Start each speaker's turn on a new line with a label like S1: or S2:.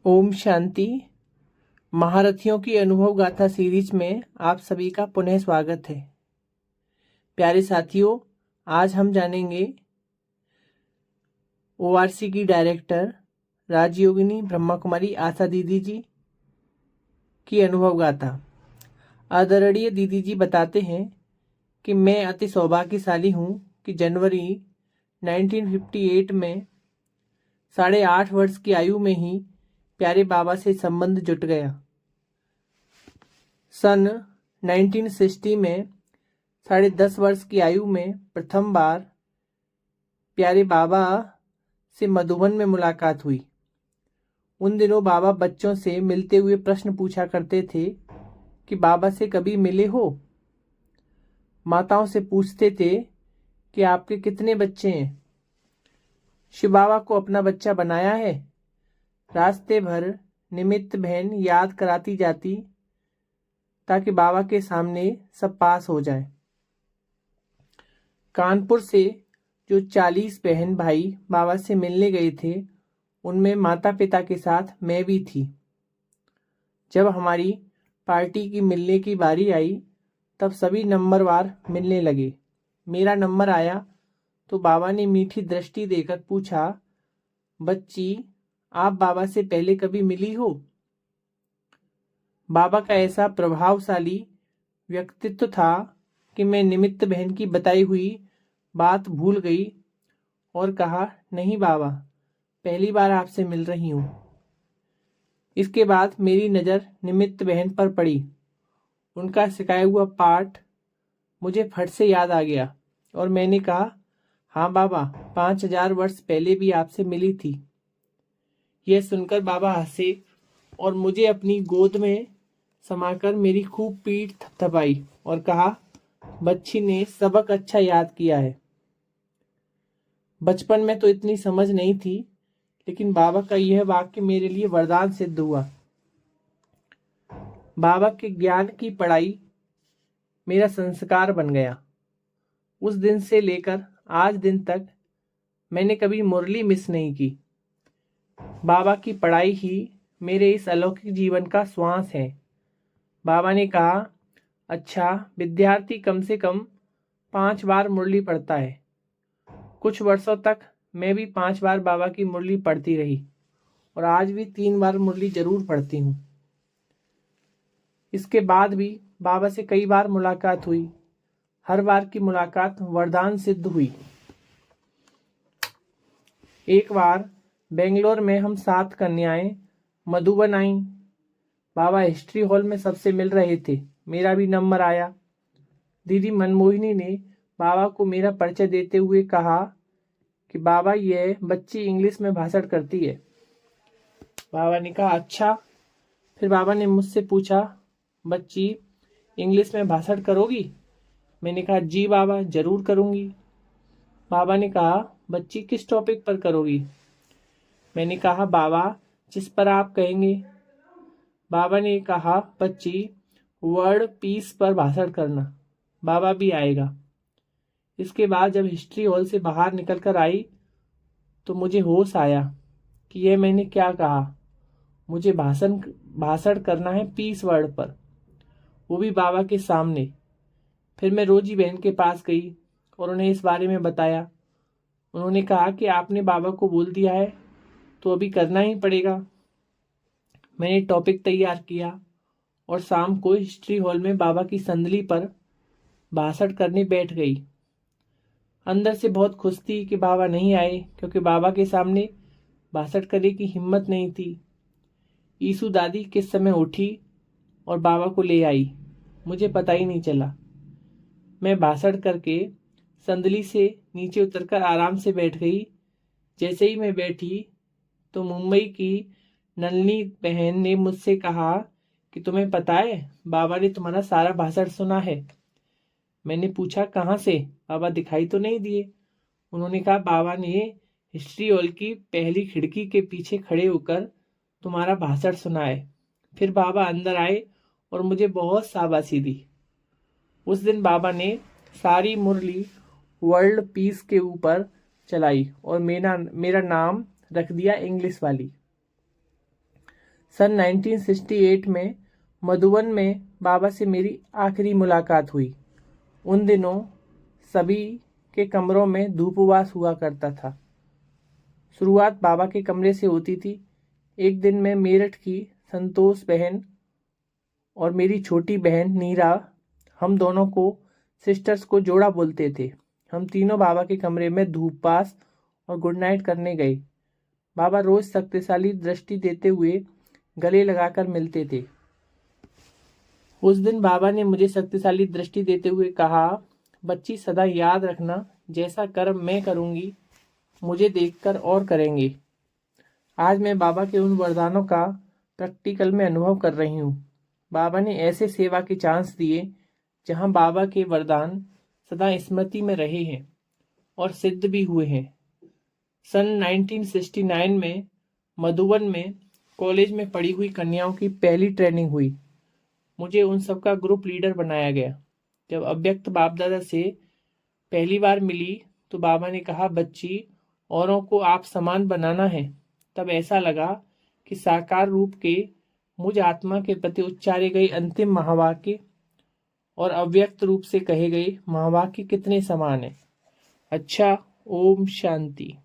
S1: ओम शांति। महारथियों की अनुभव गाथा सीरीज में आप सभी का पुनः स्वागत है। प्यारे साथियों, आज हम जानेंगे ओआरसी की डायरेक्टर राजयोगिनी ब्रह्मा कुमारी आशा दीदी जी की अनुभव गाथा। आदरणीय दीदी जी बताते हैं कि मैं अति सौभाग्यशाली हूँ कि जनवरी 1958 में 8.5 वर्ष की आयु में ही प्यारे बाबा से संबंध जुट गया। सन 1960 में 10.5 वर्ष की आयु में प्रथम बार प्यारे बाबा से मधुबन में मुलाकात हुई। उन दिनों बाबा बच्चों से मिलते हुए प्रश्न पूछा करते थे कि बाबा से कभी मिले हो। माताओं से पूछते थे कि आपके कितने बच्चे हैं, शिव बाबा को अपना बच्चा बनाया है। रास्ते भर निमित्त बहन याद कराती जाती ताकि बाबा के सामने सब पास हो जाए। कानपुर से जो 40 बहन भाई बाबा से मिलने गए थे, उनमें माता पिता के साथ मैं भी थी। जब हमारी पार्टी की मिलने की बारी आई, तब सभी नंबरवार मिलने लगे। मेरा नंबर आया तो बाबा ने मीठी दृष्टि देकर पूछा, बच्ची, आप बाबा से पहले कभी मिली हो? बाबा का ऐसा प्रभावशाली व्यक्तित्व था कि मैं निमित्त बहन की बताई हुई बात भूल गई और कहा, नहीं बाबा, पहली बार आपसे मिल रही हूँ। इसके बाद मेरी नज़र निमित्त बहन पर पड़ी। उनका सिखाया हुआ पाठ मुझे फट से याद आ गया और मैंने कहा, हाँ बाबा, 5000 वर्ष पहले भी आपसे मिली थी। यह सुनकर बाबा हंसे और मुझे अपनी गोद में समाकर मेरी खूब पीठ थपथपाई और कहा, बच्ची ने सबक अच्छा याद किया है। बचपन में तो इतनी समझ नहीं थी, लेकिन बाबा का यह वाक्य मेरे लिए वरदान सिद्ध हुआ। बाबा के ज्ञान की पढ़ाई मेरा संस्कार बन गया। उस दिन से लेकर आज दिन तक मैंने कभी मुरली मिस नहीं की। बाबा की पढ़ाई ही मेरे इस अलौकिक जीवन का श्वास है। बाबा ने कहा, अच्छा, विद्यार्थी कम से कम 5 बार मुरली पढ़ता है। कुछ वर्षों तक मैं भी 5 बार बाबा की मुरली पढ़ती रही और आज भी 3 बार मुरली जरूर पढ़ती हूँ। इसके बाद भी बाबा से कई बार मुलाकात हुई। हर बार की मुलाकात वरदान सिद्ध हुई। एक बार बेंगलोर में हम 7 कन्याएं मधुबन आईं। बाबा हिस्ट्री हॉल में सबसे मिल रहे थे। मेरा भी नंबर आया। दीदी मनमोहिनी ने बाबा को मेरा परिचय देते हुए कहा कि बाबा, यह बच्ची इंग्लिश में भाषण करती है। बाबा ने कहा, अच्छा। फिर बाबा ने मुझसे पूछा, बच्ची, इंग्लिश में भाषण करोगी? मैंने कहा, जी बाबा, जरूर करूँगी। बाबा ने कहा, बच्ची, किस टॉपिक पर करोगी? मैंने कहा, बाबा, जिस पर आप कहेंगे। बाबा ने कहा, बच्ची, वर्ल्ड पीस पर भाषण करना। बाबा भी आएगा। इसके बाद जब हिस्ट्री हॉल से बाहर निकलकर आई तो मुझे होश आया कि यह मैंने क्या कहा। मुझे भाषण करना है पीस वर्ड पर, वो भी बाबा के सामने। फिर मैं रोजी बहन के पास गई और उन्हें इस बारे में बताया। उन्होंने कहा कि आपने बाबा को बोल दिया है तो अभी करना ही पड़ेगा। मैंने टॉपिक तैयार किया और शाम को हिस्ट्री हॉल में बाबा की संदली पर भाषण करने बैठ गई। अंदर से बहुत खुश थी कि बाबा नहीं आए, क्योंकि बाबा के सामने भाषण करने की हिम्मत नहीं थी। ईसु दादी किस समय उठी और बाबा को ले आई, मुझे पता ही नहीं चला। मैं भाषण करके संदली से नीचे उतरकर आराम से बैठ गई। जैसे ही मैं बैठी तो मुंबई की नलनी बहन ने मुझसे कहा कि तुम्हें पता है, बाबा ने तुम्हारा सारा भाषण सुना है। मैंने पूछा, कहाँ से? बाबा दिखाई तो नहीं दिए। उन्होंने कहा, बाबा ने हिस्ट्री हॉल की पहली खिड़की के पीछे खड़े होकर तुम्हारा भाषण सुना है। फिर बाबा अंदर आए और मुझे बहुत शाबाशी दी। उस दिन बाबा ने सारी मुरली वर्ल्ड पीस के ऊपर चलाई और मेरा नाम रख दिया इंग्लिश वाली। सन 1968 में मधुबन में बाबा से मेरी आखिरी मुलाकात हुई। उन दिनों सभी के कमरों में धूपवास हुआ करता था। शुरुआत बाबा के कमरे से होती थी। एक दिन मैं मेरठ की संतोष बहन और मेरी छोटी बहन नीरा, हम दोनों को सिस्टर्स को जोड़ा बोलते थे, हम तीनों बाबा के कमरे में धूपवास और गुड नाइट करने गए। बाबा रोज शक्तिशाली दृष्टि देते हुए गले लगाकर मिलते थे। उस दिन बाबा ने मुझे शक्तिशाली दृष्टि देते हुए कहा, बच्ची सदा याद रखना, जैसा कर्म मैं करूंगी मुझे देखकर और करेंगे। आज मैं बाबा के उन वरदानों का प्रैक्टिकल में अनुभव कर रही हूँ। बाबा ने ऐसे सेवा के चांस दिए जहाँ बाबा के वरदान सदा स्मृति में रहे हैं और सिद्ध भी हुए हैं। सन 1969 में मधुबन में कॉलेज में पढ़ी हुई कन्याओं की पहली ट्रेनिंग हुई। मुझे उन सबका ग्रुप लीडर बनाया गया। जब अव्यक्त बाप दादा से पहली बार मिली तो बाबा ने कहा, बच्ची औरों को आप समान बनाना है। तब ऐसा लगा कि साकार रूप के मुझ आत्मा के प्रति उच्चारे गए अंतिम महावाक्य और अव्यक्त रूप से कहे गए महावाक्य कितने समान है। अच्छा, ओम शांति।